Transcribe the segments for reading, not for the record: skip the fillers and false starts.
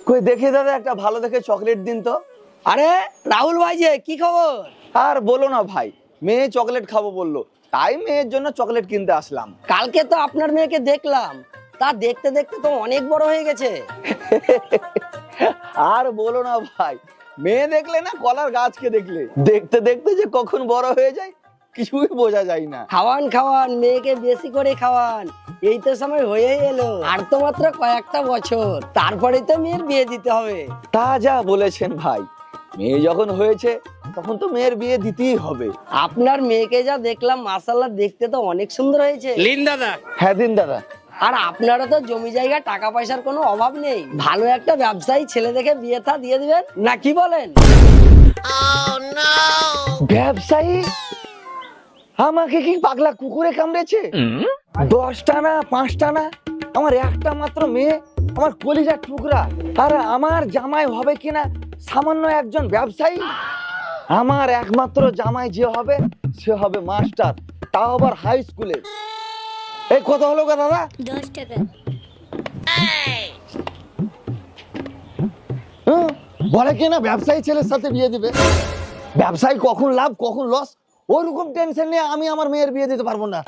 কই দেখি দাদা, একটা ভালো দেখে চকলেট দিন তো। আরে রাহুল ভাই, যে কি খবর? আর বলো না ভাই, মেয়ে চকলেট খাবো বললো, তাই মেয়ের জন্য চকলেট কিনতে আসলাম। কালকে তো আপনার মেয়েকে দেখলাম, তা দেখতে দেখতে তো অনেক বড় হয়ে গেছে। আর বলো না ভাই, মেয়ে দেখলে না কলার গাছকে দেখলে, দেখতে দেখতে যে কখন বড় হয়ে যায় কিছুই বোঝা যায় না। খাওয়ান খাওয়ান, মেয়েকে বেশি করে খাওয়ান। এই তো সময় হয়েই এলো, আর তো মাত্র কয়েকটা বছর, তারপরে তো মেয়ের বিয়ে দিতে হবে। তা যা বলেছেন ভাই, মেয়ে যখন হয়েছে তখন তো মেয়ের বিয়ে দিতেই হবে। আপনার মেয়েকে যা দেখলাম, মাশাআল্লাহ, দেখতে তো অনেক সুন্দর হয়েছে। লিন দাদা। হ্যাঁ দিন দাদা। আর আপনারা তো জমি জায়গা টাকা পয়সার কোনো অভাব নেই, ভালো একটা ব্যবসায়ী ছেলে দেখে বিয়ে থা দিয়ে দিবেন না, কি বলেন? ব্যবসায়ী? আমাকে কি পাগলা কুকুরে কামড়েছে? 10টা না 5টা না, আমার একটা মাত্র মেয়ে, আমার কলিজার টুকরা, আর আমার জামাই হবে কিনা সামান্য একজন ব্যবসায়ী? আমার একমাত্র জামাই যে হবে সে হবে মাস্টার, তাও আবার হাই স্কুলে। এই কত হলো গো দাদা? 10 টাকা। বলে কিনা ব্যবসায়ী ছেলের সাথে বিয়ে দিবে। ব্যবসায়ী কখন লাভ কখন লস ওরকম টেনশন নিয়ে আমি আমার মেয়ের বিয়ে দিতে পারবো না।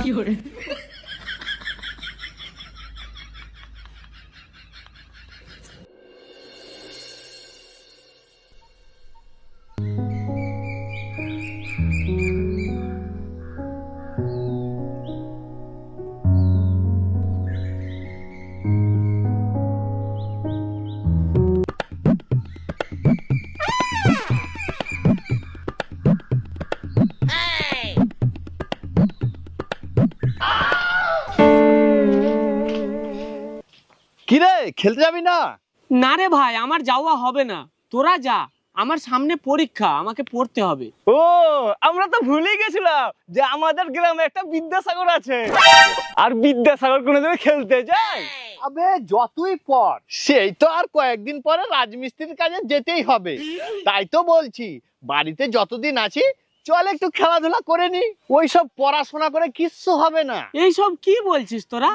কিরে, খেলতে যাবি না? না রে ভাই, আমার যাওয়া হবে না, তোরা যা, আমার সামনে পরীক্ষা, আমাকে পড়তে হবে। ও, আমরা তো ভুলেই গেছিলাম যে আমাদের গ্রামে একটা বিদ্যাসাগর আছে। আর বিদ্যাসাগর কোনোদিন খেলতে যায়? আবে যতই পর, সেই তো আর কয়েকদিন পরে রাজমিস্ত্রির কাজে যেতেই হবে। তাই তো বলছি, বাড়িতে যতদিন আছি চল একটু খেলাধুলা করে নি। ওইসব পড়াশোনা করে কিচ্ছু হবে না। এইসব কি বলছিস তোরা?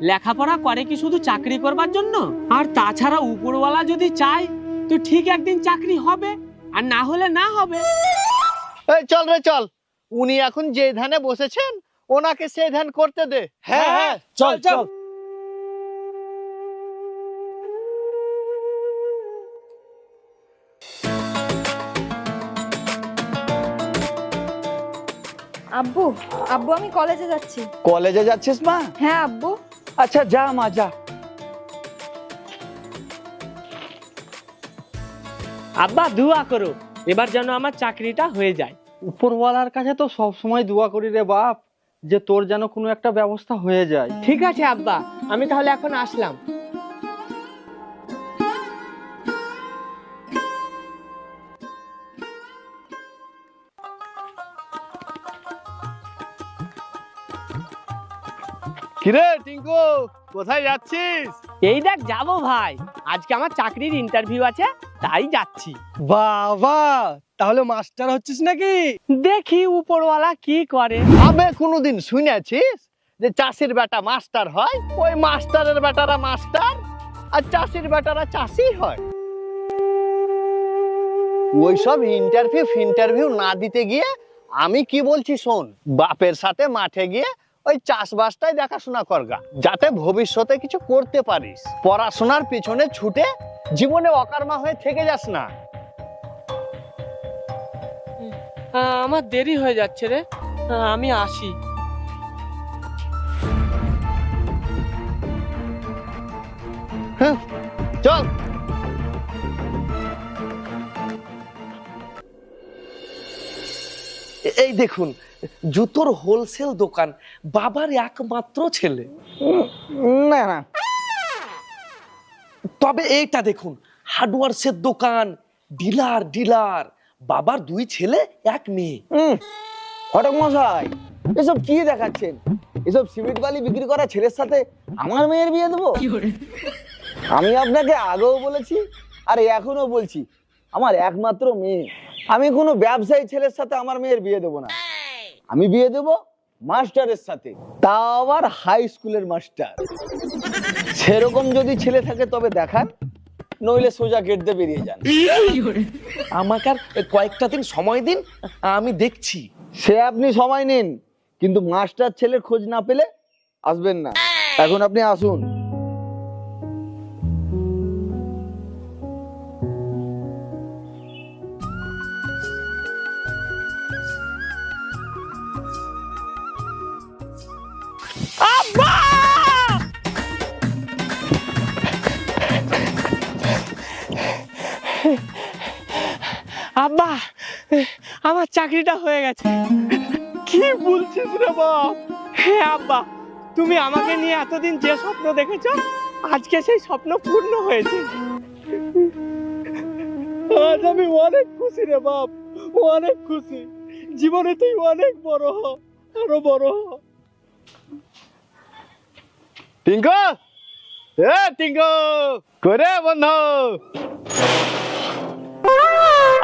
লেখাপড়া করে কি শুধু চাকরি করবার জন্য? আর তাছাড়া উপরওয়ালা যদি চায় তো ঠিক একদিন চাকরি হবে, আর না হলে না হবে। এই চল রে চল, উনি এখন যে ধ্যানে বসেছেন ওনাকে সেই ধ্যান করতে দে। হ্যাঁ হ্যাঁ চল চল। আব্বু, আব্বু আমি কলেজে যাচ্ছি। কলেজে যাচ্ছিস মা? হ্যাঁ আব্বু। আচ্ছা যা মা যা। আব্বা দোয়া করো, এবার যেন আমার চাকরিটা হয়ে যায়। উপরওয়ালার কাছে তো সব সময় দোয়া করি রে বাপ, যে তোর যেন কোনো একটা ব্যবস্থা হয়ে যায়। ঠিক আছে আব্বা, আমি তাহলে এখন আসলাম। কিরে টিঙ্কু, কোথায় যাচ্ছিস? এই দেখ যাবো ভাই, আজকে আমার চাকরির ইন্টারভিউ আছে, তাই যাচ্ছি। বাবা, তাহলে মাস্টার হচ্ছিস নাকি? দেখি উপরওয়ালা কি করে। আবে কোনোদিন শুনেছিস যে চাষির বেটা মাস্টার হয়? ওই মাস্টারের বেটারা মাস্টার আর চাষির বেটারা চাষি হয়। ওইসব ইন্টারভিউ না দিতে গিয়ে আমি কি বলছি শোন, বাপের সাথে মাঠে গিয়ে ওই চাষবাসটাই দেখাশোনা করগা, যাতে ভবিষ্যতে কিছু করতে পারিস। পড়াশোনার পিছনে ছুটে জীবনে অকর্মা হয়ে থেকে যাস না। আমার দেরি হয়ে যাচ্ছে রে, আমি আসি। হ্যাঁ, চল। এই দেখুন, জুতোর হোলসেল দোকান, বাবার একমাত্র ছেলে। না না, তবে এইটা দেখুন, হার্ডওয়ার্সের দোকান, ডিলার ডিলার, বাবার 2 ছেলে 1 মেয়ে। হঠাৎ মশাই, এসব কি দেখাচ্ছেন? এসব সিমেন্ট বালি বিক্রি করা ছেলের সাথে আমার মেয়ের বিয়ে দেবো? আমি আপনাকে আগেও বলেছি আর এখনো বলছি, আমার একমাত্র মেয়ে, আমি কোনো ব্যবসায়ী ছেলের সাথে আমার মেয়ের বিয়ে দেবো না। আমি বিয়ে দেবো মাস্টারের সাথে, তাও আবার হাই স্কুলের মাস্টার। সেরকম যদি ছেলে থাকে তবে দেখান, নইলে সোজা গেট দিয়ে বেরিয়ে যান। আমাকে আর কয়েকটা দিন সময় দিন, আমি দেখছি। সে আপনি সময় নিন, কিন্তু মাস্টার ছেলের খোঁজ না পেলে আসবেন না। এখন আপনি আসুন। আব্বা, আমার চাকরিটা হয়ে গেছে। কি বলছিস রে বাপ? হ্যাঁ আব্বা, তুমি আমাকে নিয়ে এতদিন যে স্বপ্ন দেখেছো, আজকে সেই স্বপ্ন পূর্ণ হয়েছে। আজ আমি অনেক খুশি রে বাপ, অনেক খুশি। জীবনে তুই অনেক বড় হ, আরো বড় হ। টিঙ্কু, এ টিঙ্কু, করে বন্ধু।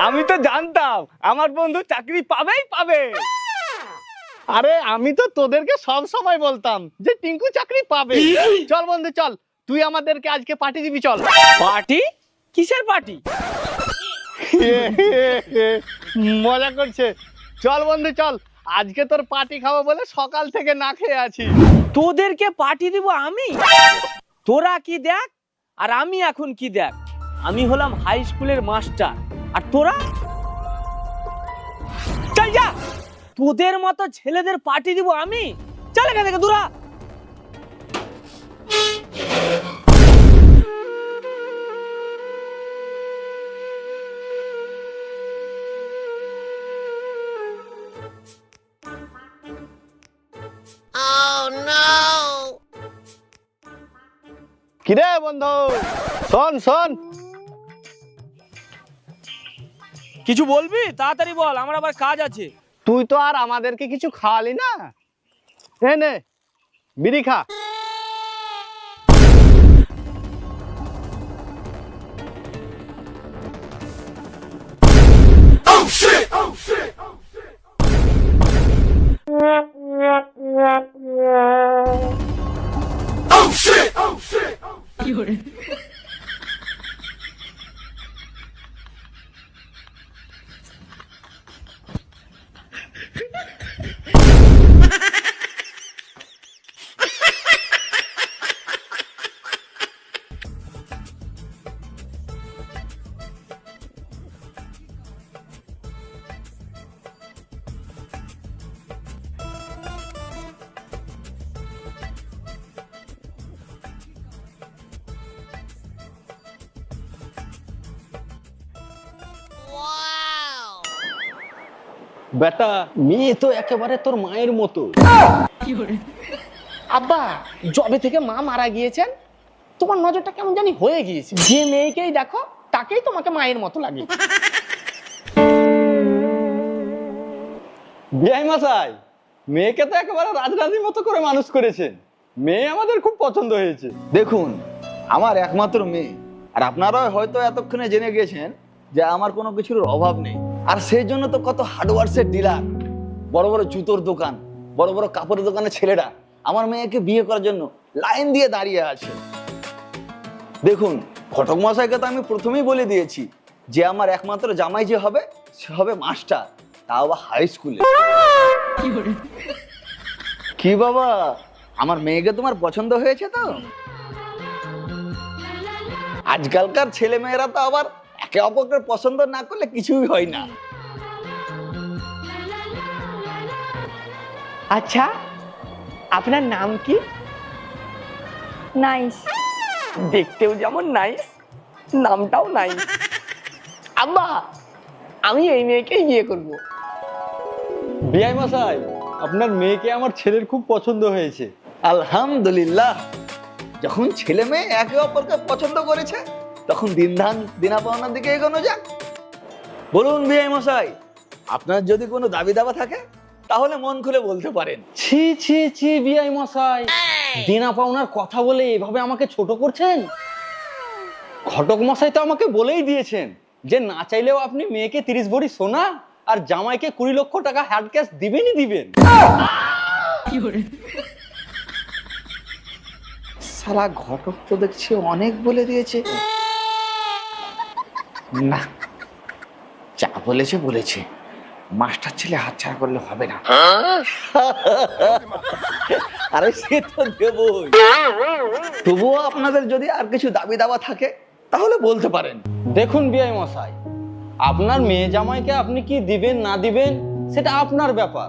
আমি তো জানতাম আমার বন্ধু চাকরি পাবেই পাবে। আরে আমি তো তোদেরকে সব সময় বলতাম যে টিঙ্কু চাকরি পাবে। চল বন্ধু চল, তুই আমাদেরকে আজকে পার্টি দিবি। চল। পার্টি? কিসের পার্টি? মজা করছে। চল বন্ধু চল, আজকে তোর পার্টি খাবো বলে সকাল থেকে না খেয়ে আছি। তোদেরকে পার্টি দিব আমি? তোরা কি দেখ আর আমি এখন কি দেখ। আমি হলাম হাই স্কুলের মাস্টার, আর তোরা চল যা। তোদের মতো ছেলেদের পার্টি দিব আমি? চল এখান থেকে দূরা। কিরে বন্ধু, শোন শোন। কিছু বলবি? তাড়াতাড়ি বল, আমার আবার কাজ আছে। তুই তো আর আমাদেরকে কিছু খাওয়ালি না। এ নে বিড়ি খা। বেটা, মেয়ে তো একেবারে তোর মায়ের মতো। আব্বা, জবে থেকে মা মারা গিয়েছেন, তোমার নজরটা কেমন জানি হয়ে গিয়েছে। যে মেয়েকেই দেখো তাকেই তোমাকে মায়ের মতো লাগে। বিআই মশাই, মেয়েকে তো একেবারে রাজরানীর মতো করে মানুষ করেছেন। মেয়ে আমাদের খুব পছন্দ হয়েছে। দেখুন, আমার একমাত্র মেয়ে, আর আপনারাও হয়তো এতক্ষণে জেনে গেছেন যে আমার কোনো কিছুর অভাব নেই। আর সেই জন্য তো কত হার্ডওয়ার্সের ডিলার, বড় বড় জুতোর দোকান, বড় বড় কাপড়ের দোকানের ছেলেরা আমার মেয়েকে বিয়ে করার জন্য লাইন দিয়ে দাঁড়িয়ে আছে। দেখুন, ঘটক মশাইকে তো আমি প্রথমেই বলে দিয়েছি যে আমার একমাত্র জামাই যে হবে সে হবে মাস্টার, তাও আবার হাই স্কুলে। কি বাবা, আমার মেয়েকে তোমার পছন্দ হয়েছে তো? আজকালকার ছেলে মেয়েরা তো আবার একে অপরকে পছন্দ না করলে কিছুই হয় না। আচ্ছা, আপনার নাম কি? নাইস। দেখতেও যেমন নাইস, নামটাও নাইস। আব্বা, আমি এই মেয়েকেই বিয়ে করব। বিআই মশাই, আপনার মেয়েকে আমার ছেলের খুব পছন্দ হয়েছে। আলহামদুলিল্লাহ, যখন ছেলে মেয়ে একে অপরকে পছন্দ করেছে তখন দিনা পাওনার দিকে এগোনো যাক। বলুন বিআই মশাই, আপনার যদি কোনো দাবি দাবা থাকে তাহলে মন খুলে বলতে পারেন। ছি ছি ছি বিআই মশাই, দেনা পাওনার কথা বলে এভাবে আমাকে ছোট করছেন। ঘটক মশাই তো আমাকে বলেই দিয়েছেন যে না চাইলেও আপনি মেয়েকে 30 ভরি সোনা আর জামাইকে 20 লক্ষ টাকা হ্যান্ড ক্যাশ দিবেনই দিবেন। সালা ঘটক তো দেখছি অনেক বলে দিয়েছে। না, যা বলেছে বলেছে, মাস্টার ছেলে হাতছাড়া করলে হবে না। আরে সে তো দেবই, তবুও আপনাদের যদি আর কিছু দাবি দাবা থাকে তাহলে বলতে পারেন। দেখুন বিআই মশাই, আপনার মেয়ে জামাইকে আপনি কি দিবেন না দিবেন সেটা আপনার ব্যাপার,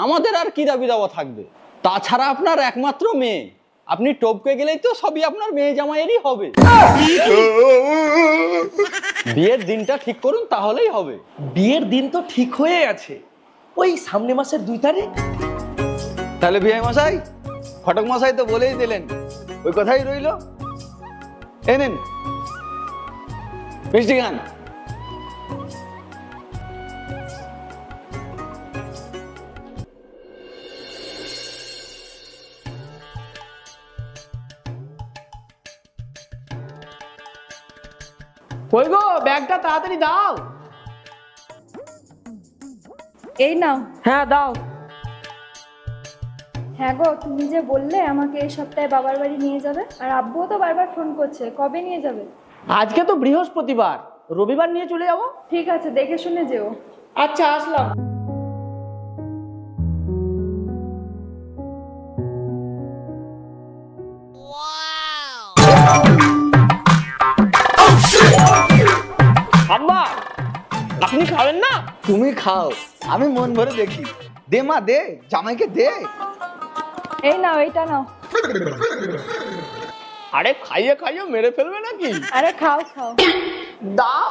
আমাদের আর কি দাবি দাওয়া থাকবে। তাছাড়া আপনার একমাত্র মেয়ে, আপনি টপকে গেলেই তো সবই আপনার মেয়ে জামাইয়েরই হবে। বিয়ের দিনটা ঠিক করুন, তাহলেই হবে। বিয়ের দিন তো ঠিক হয়ে আছে, ওই সামনে মাসের 2 তারিখ। তাহলে বিআই মশাই, ফটক মশাই তো বলেই দিলেন, ওই কথাই রইল। এই নিন মিষ্টি গান। কই গো, ব্যাগটা তাড়াতাড়ি দাও। এই নাও। হ্যাঁ দাও। হ্যাঁ গো, তুমি যে বললে আমাকে এই সপ্তাহে বাবার বাড়ি নিয়ে যাবে, আর আব্বুও তো বারবার ফোন করছে, কবে নিয়ে যাবে? আজকে তো বৃহস্পতিবার, রবিবার নিয়ে চলে যাবো। ঠিক আছে, দেখে শুনে যেও। আচ্ছা, আসলাম। আব্বা, আপনি খাবেন না? তুমি খাও, আমি মন ভরে দেখি। দে মা দে, জামাইকে দে। এই নাও, এইটা নাও। আরে খাইয়ে খাইয়ে মেরে ফেলবে নাকি? আরে খাও খাও। দাও।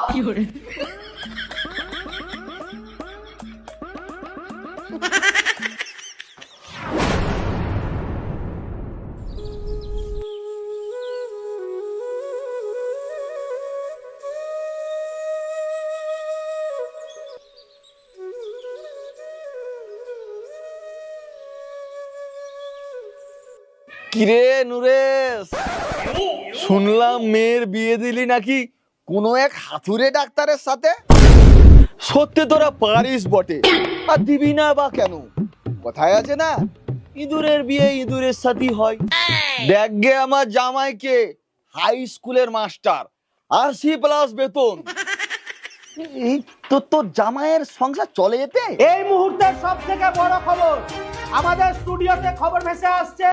কিরে নুরেশ, শুনলাম মেয়ের বিয়ে দিলি নাকি কোনো এক হাতুড়ে ডাক্তারের সাথে? সত্যি তোরা পারিস বটে, আর দিবি না বা কেন? কথায় আছে না, ইঁদুরের বিয়ে ইঁদুরের সাথেই হয়। দেখ গে আমার জামাইকে, হাই স্কুলের মাস্টার, 80+ বেতন। এই তো তোর জামাইয়ের সংসার চলে যেতে। এই মুহূর্তের সব থেকে বড় খবর, আমাদের স্টুডিওতে খবর ভেসে আসছে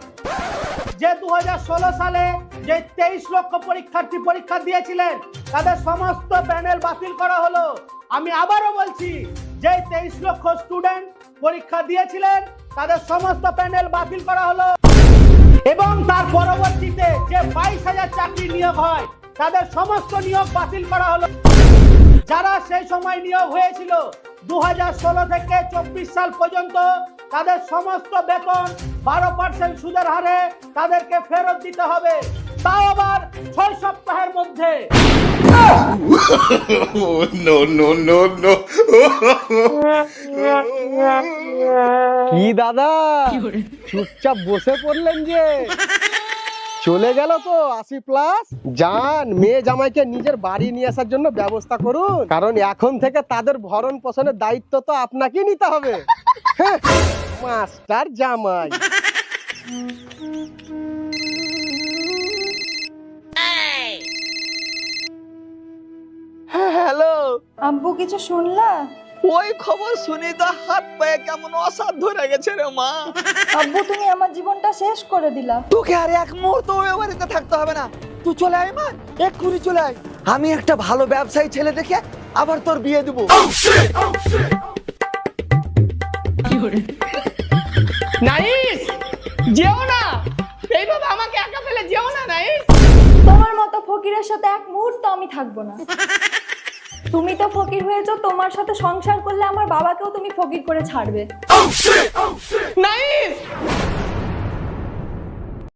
যে 2016 সালে যে 23 লক্ষ পরীক্ষার্থী পরীক্ষা দিয়েছিলেন তাদের সমস্ত প্যানেল বাতিল করা হলো। আমি আবারও বলছি, যে 23 লক্ষ স্টুডেন্ট পরীক্ষা দিয়েছিলেন তাদের সমস্ত প্যানেল বাতিল করা হলো, এবং তার পরবর্তীতে যে 22,000 চাকরি নিয়োগ হয় তাদের সমস্ত নিয়োগ বাতিল করা হলো। যারা সেই সময় নিয়োগ হয়েছিল 2016 থেকে 24 সাল পর্যন্ত, তাদের সমস্ত বেতন 12% সুদের হারে তাদেরকে ফেরত দিতে হবে, তাও আবার 6 সপ্তাহের মধ্যে। কি দাদা, চুপচাপ বসে পড়লেন যে? চলে গেল তো 80+? যান, মেয়ে জামাইকে নিজের বাড়ি নিয়ে আসার জন্য ব্যবস্থা করুন, কারণ এখন থেকে তাদের ভরণ পোষণের দায়িত্ব তো আপনাকেই নিতে হবে। হ্যাঁ, মাস্টার জামাই। হ্যালো, আব্বু, কিছু শুনলা? ওই খবর শুনি তো হাত পায়ে কেমন অসাধ ধরে গেছে রে মা। আব্বু, তুমি আমার জীবনটা শেষ করে দিলা। তোকে আর এক মুহূর্ত ওই বাড়িতে থাকতে হবে না, তুই চলে আয় মা, এক্ষুনি চলে আয়। আমি একটা ভালো ব্যবসায়ী ছেলে দেখে আবার তোর বিয়ে দেবো। নাইস, যেও না, এইভাবে আমাকে একা ফেলে যেও না। নাইস, তোমার মতো ফকিরের সাথে এক মুহূর্ত আমি থাকবো না। তুমি তো ফকির হয়েছো, তোমার সাথে সংসার করলে আমার বাবাকেও তুমি ফকির করে ছাড়বে। নাইস।